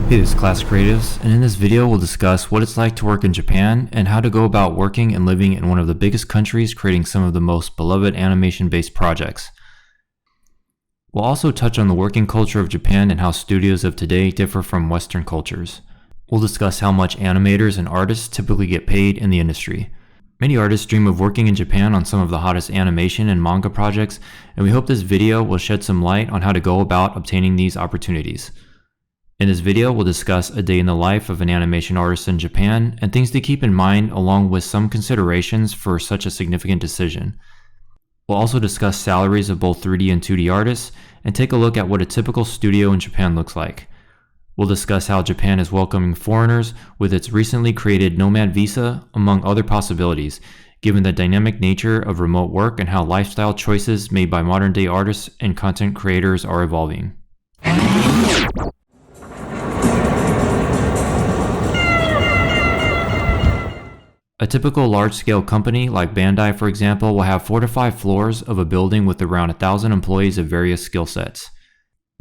Hey, this is Class Creatives, and in this video we'll discuss what it's like to work in Japan and how to go about working and living in one of the biggest countries creating some of the most beloved animation-based projects. We'll also touch on the working culture of Japan and how studios of today differ from Western cultures. We'll discuss how much animators and artists typically get paid in the industry. Many artists dream of working in Japan on some of the hottest animation and manga projects, and we hope this video will shed some light on how to go about obtaining these opportunities. In this video, we'll discuss a day in the life of an animation artist in Japan and things to keep in mind along with some considerations for such a significant decision. We'll also discuss salaries of both 3D and 2D artists and take a look at what a typical studio in Japan looks like. We'll discuss how Japan is welcoming foreigners with its recently created Nomad Visa, among other possibilities, given the dynamic nature of remote work and how lifestyle choices made by modern day artists and content creators are evolving. A typical large-scale company like Bandai, for example, will have 4 to 5 floors of a building with around 1,000 employees of various skill sets.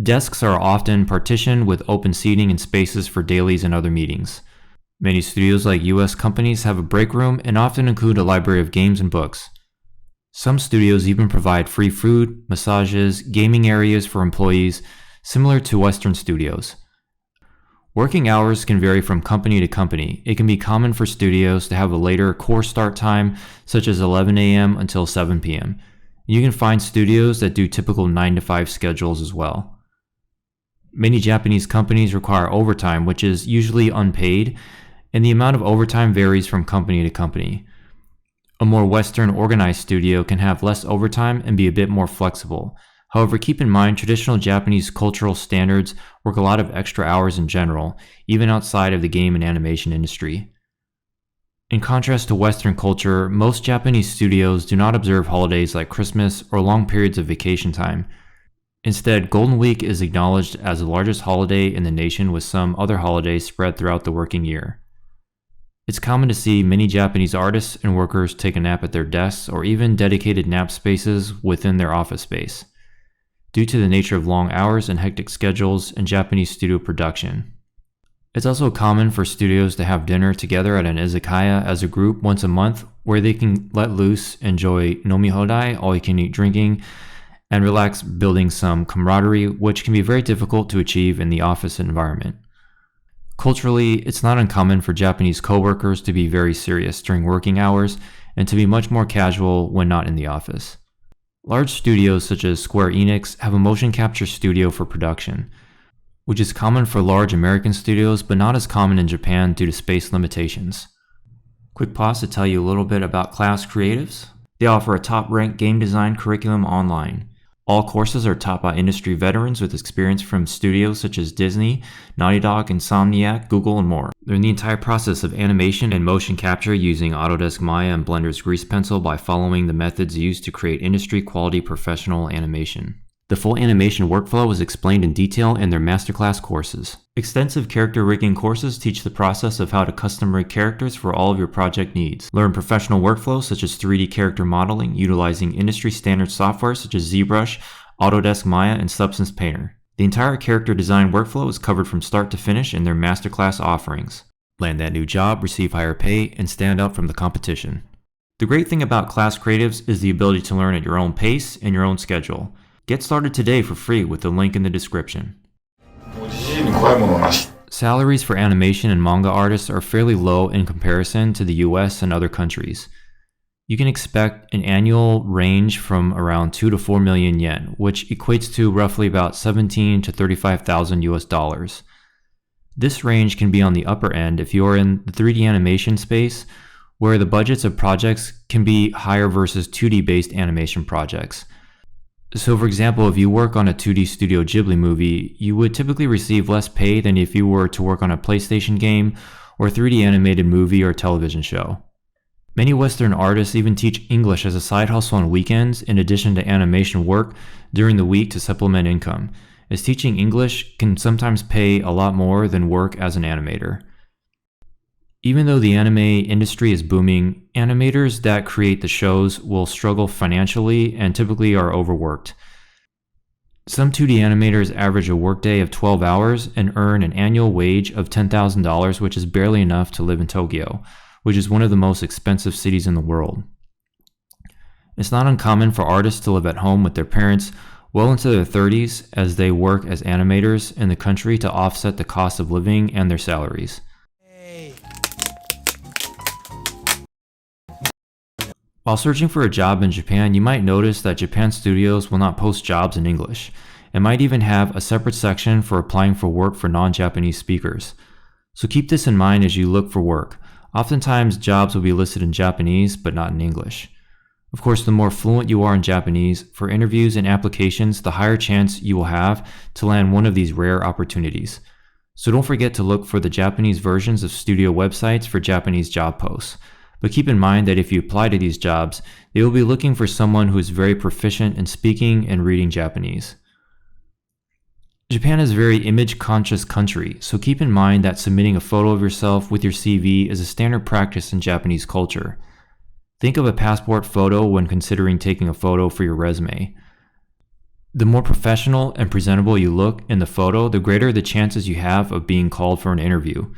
Desks are often partitioned with open seating and spaces for dailies and other meetings. Many studios like US companies have a break room and often include a library of games and books. Some studios even provide free food, massages, gaming areas for employees, similar to Western studios. Working hours can vary from company to company. It can be common for studios to have a later core start time, such as 11 a.m. until 7 p.m. You can find studios that do typical 9 to 5 schedules as well. Many Japanese companies require overtime, which is usually unpaid, and the amount of overtime varies from company to company. A more Western organized studio can have less overtime and be a bit more flexible. However, keep in mind traditional Japanese cultural standards work a lot of extra hours in general, even outside of the game and animation industry. In contrast to Western culture, most Japanese studios do not observe holidays like Christmas or long periods of vacation time. Instead, Golden Week is acknowledged as the largest holiday in the nation, with some other holidays spread throughout the working year. It's common to see many Japanese artists and workers take a nap at their desks or even dedicated nap spaces within their office space, due to the nature of long hours and hectic schedules in Japanese studio production. It's also common for studios to have dinner together at an izakaya as a group once a month, where they can let loose, enjoy nomi-hodai, all-you-can-eat drinking, and relax, building some camaraderie, which can be very difficult to achieve in the office environment. Culturally, it's not uncommon for Japanese coworkers to be very serious during working hours and to be much more casual when not in the office. Large studios such as Square Enix have a motion capture studio for production, which is common for large American studios but not as common in Japan due to space limitations. Quick pause to tell you a little bit about Class Creatives. They offer a top-ranked game design curriculum online. All courses are taught by industry veterans with experience from studios such as Disney, Naughty Dog, Insomniac, Google, and more. Learn the entire process of animation and motion capture using Autodesk Maya and Blender's Grease Pencil by following the methods used to create industry-quality professional animation. The full animation workflow is explained in detail in their Masterclass courses. Extensive character rigging courses teach the process of how to custom rig characters for all of your project needs. Learn professional workflows such as 3D character modeling utilizing industry standard software such as ZBrush, Autodesk Maya, and Substance Painter. The entire character design workflow is covered from start to finish in their Masterclass offerings. Land that new job, receive higher pay, and stand out from the competition. The great thing about Class Creatives is the ability to learn at your own pace and your own schedule. Get started today for free with the link in the description. Salaries for animation and manga artists are fairly low in comparison to the US and other countries. You can expect an annual range from around 2 to 4 million yen, which equates to roughly about 17 to 35,000 US dollars. This range can be on the upper end if you are in the 3D animation space, where the budgets of projects can be higher versus 2D based animation projects. So for example, if you work on a 2D Studio Ghibli movie, you would typically receive less pay than if you were to work on a PlayStation game or 3D animated movie or television show. Many Western artists even teach English as a side hustle on weekends in addition to animation work during the week to supplement income, as teaching English can sometimes pay a lot more than work as an animator. Even though the anime industry is booming, animators that create the shows will struggle financially and typically are overworked. Some 2D animators average a workday of 12 hours and earn an annual wage of $10,000, which is barely enough to live in Tokyo, which is one of the most expensive cities in the world. It's not uncommon for artists to live at home with their parents well into their 30s as they work as animators in the country to offset the cost of living and their salaries. While searching for a job in Japan, you might notice that Japan studios will not post jobs in English, and might even have a separate section for applying for work for non-Japanese speakers. So keep this in mind as you look for work. Oftentimes, jobs will be listed in Japanese, but not in English. Of course, the more fluent you are in Japanese, for interviews and applications, the higher chance you will have to land one of these rare opportunities. So don't forget to look for the Japanese versions of studio websites for Japanese job posts. But keep in mind that if you apply to these jobs, they will be looking for someone who is very proficient in speaking and reading Japanese. Japan is a very image-conscious country, so keep in mind that submitting a photo of yourself with your CV is a standard practice in Japanese culture. Think of a passport photo when considering taking a photo for your resume. The more professional and presentable you look in the photo, the greater the chances you have of being called for an interview.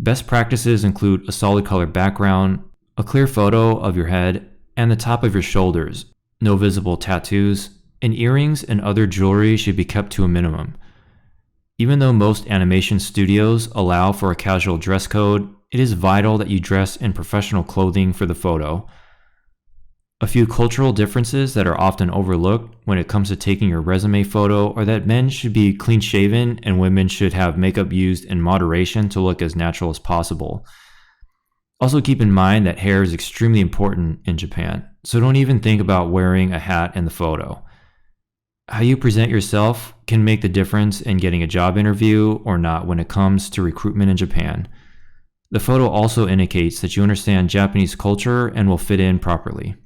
Best practices include a solid color background, a clear photo of your head and the top of your shoulders, no visible tattoos, and earrings and other jewelry should be kept to a minimum. Even though most animation studios allow for a casual dress code, it is vital that you dress in professional clothing for the photo. A few cultural differences that are often overlooked when it comes to taking your resume photo are that men should be clean-shaven and women should have makeup used in moderation to look as natural as possible. Also keep in mind that hair is extremely important in Japan, so don't even think about wearing a hat in the photo. How you present yourself can make the difference in getting a job interview or not when it comes to recruitment in Japan. The photo also indicates that you understand Japanese culture and will fit in properly.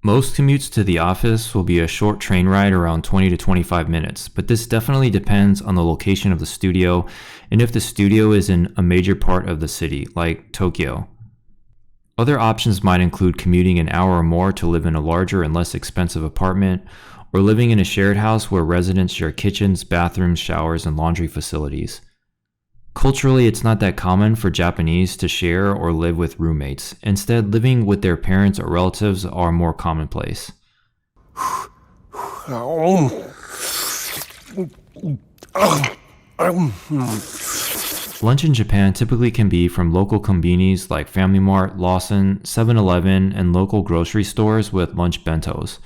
Most commutes to the office will be a short train ride around 20 to 25 minutes, but this definitely depends on the location of the studio and if the studio is in a major part of the city, like Tokyo. Other options might include commuting an hour or more to live in a larger and less expensive apartment, or living in a shared house where residents share kitchens, bathrooms, showers, and laundry facilities. Culturally, it's not that common for Japanese to share or live with roommates. Instead, living with their parents or relatives are more commonplace. Lunch in Japan typically can be from local konbinis like Family Mart, Lawson, 7-Eleven, and local grocery stores with lunch bentos.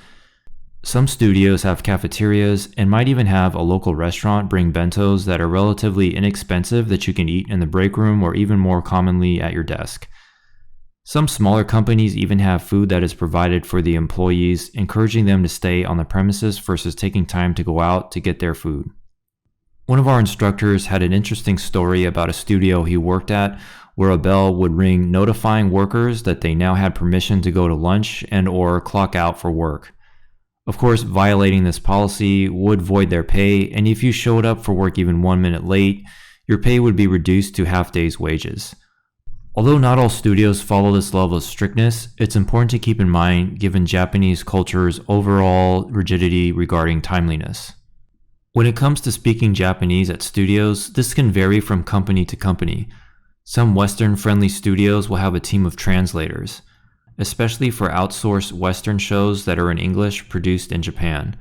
Some studios have cafeterias and might even have a local restaurant bring bentos that are relatively inexpensive that you can eat in the break room or even more commonly at your desk. Some smaller companies even have food that is provided for the employees, encouraging them to stay on the premises versus taking time to go out to get their food. One of our instructors had an interesting story about a studio he worked at where a bell would ring notifying workers that they now had permission to go to lunch and or clock out for work. Of course, violating this policy would void their pay, and if you showed up for work even 1 minute late, your pay would be reduced to half day's wages. Although not all studios follow this level of strictness, it's important to keep in mind given Japanese culture's overall rigidity regarding timeliness. When it comes to speaking Japanese at studios, this can vary from company to company. Some Western-friendly studios will have a team of translators, especially for outsourced Western shows that are in English produced in Japan.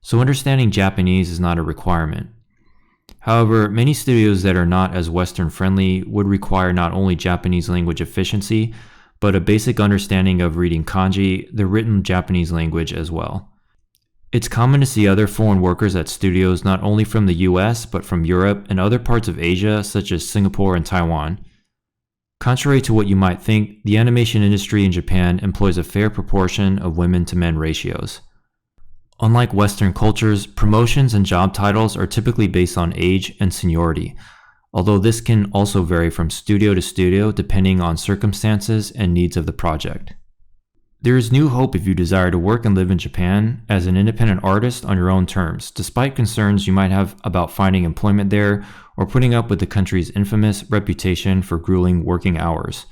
So understanding Japanese is not a requirement. However, many studios that are not as Western friendly would require not only Japanese language efficiency, but a basic understanding of reading kanji, the written Japanese language as well. It's common to see other foreign workers at studios not only from the US, but from Europe and other parts of Asia such as Singapore and Taiwan. Contrary to what you might think, the animation industry in Japan employs a fair proportion of women to men ratios. Unlike Western cultures, promotions and job titles are typically based on age and seniority, although this can also vary from studio to studio depending on circumstances and needs of the project. There is new hope if you desire to work and live in Japan as an independent artist on your own terms, despite concerns you might have about finding employment there or putting up with the country's infamous reputation for grueling working hours.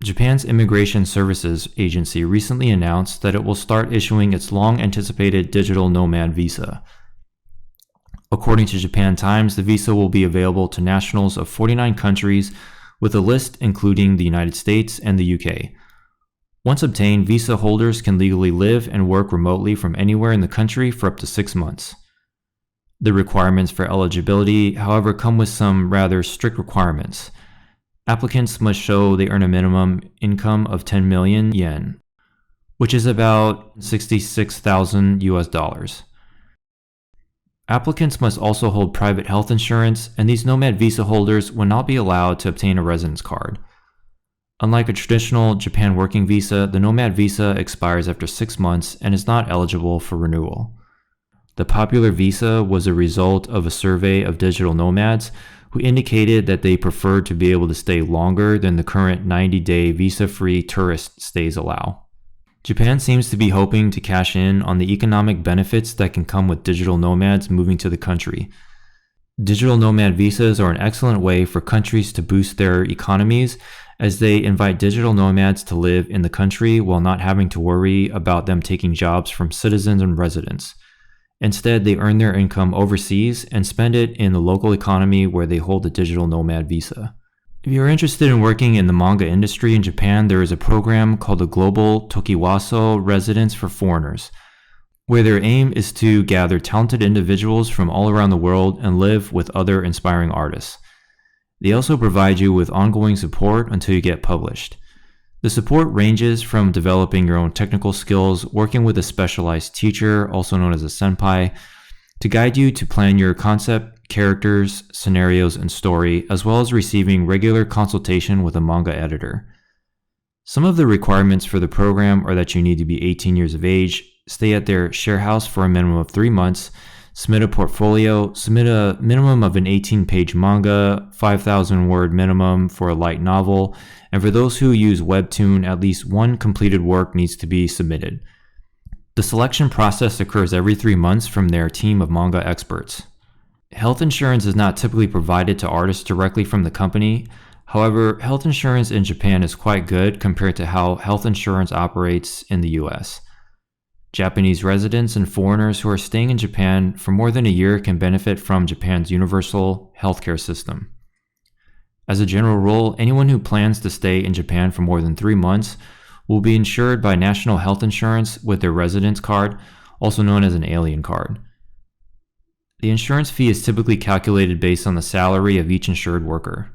Japan's Immigration Services Agency recently announced that it will start issuing its long-anticipated digital nomad visa. According to Japan Times, the visa will be available to nationals of 49 countries, with a list including the United States and the UK. Once obtained, visa holders can legally live and work remotely from anywhere in the country for up to 6 months. The requirements for eligibility, however, come with some rather strict requirements. Applicants must show they earn a minimum income of 10 million yen, which is about 66,000 US dollars. Applicants must also hold private health insurance, and these nomad visa holders will not be allowed to obtain a residence card. Unlike a traditional Japan working visa, the nomad visa expires after 6 months and is not eligible for renewal. The popular visa was a result of a survey of digital nomads who indicated that they preferred to be able to stay longer than the current 90-day visa-free tourist stays allow. Japan seems to be hoping to cash in on the economic benefits that can come with digital nomads moving to the country. Digital nomad visas are an excellent way for countries to boost their economies, as they invite digital nomads to live in the country while not having to worry about them taking jobs from citizens and residents. Instead, they earn their income overseas and spend it in the local economy where they hold a digital nomad visa. If you're interested in working in the manga industry in Japan, there is a program called the Global Tokiwaso Residence for Foreigners, where their aim is to gather talented individuals from all around the world and live with other inspiring artists. They also provide you with ongoing support until you get published. The support ranges from developing your own technical skills, working with a specialized teacher, also known as a senpai, to guide you to plan your concept, characters, scenarios, and story, as well as receiving regular consultation with a manga editor. Some of the requirements for the program are that you need to be 18 years of age, stay at their share house for a minimum of 3 months, submit a portfolio, submit a minimum of an 18-page manga, 5,000-word minimum for a light novel, and for those who use Webtoon, at least one completed work needs to be submitted. The selection process occurs every 3 months from their team of manga experts. Health insurance is not typically provided to artists directly from the company. However, health insurance in Japan is quite good compared to how health insurance operates in the US. Japanese residents and foreigners who are staying in Japan for more than a year can benefit from Japan's universal healthcare system. As a general rule, anyone who plans to stay in Japan for more than 3 months will be insured by national health insurance with their residence card, also known as an alien card. The insurance fee is typically calculated based on the salary of each insured worker.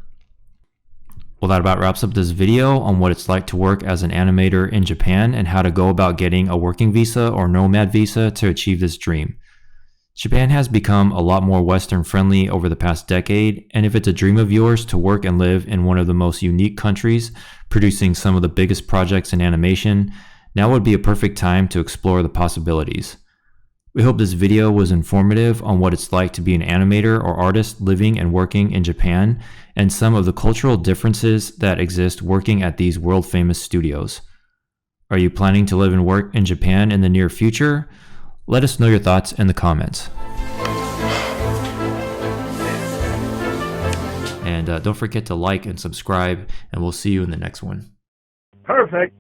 Well, that about wraps up this video on what it's like to work as an animator in Japan and how to go about getting a working visa or nomad visa to achieve this dream. Japan has become a lot more Western friendly over the past decade, and if it's a dream of yours to work and live in one of the most unique countries, producing some of the biggest projects in animation, now would be a perfect time to explore the possibilities. We hope this video was informative on what it's like to be an animator or artist living and working in Japan, and some of the cultural differences that exist working at these world-famous studios. Are you planning to live and work in Japan in the near future? Let us know your thoughts in the comments. And don't forget to like and subscribe, and we'll see you in the next one. Perfect.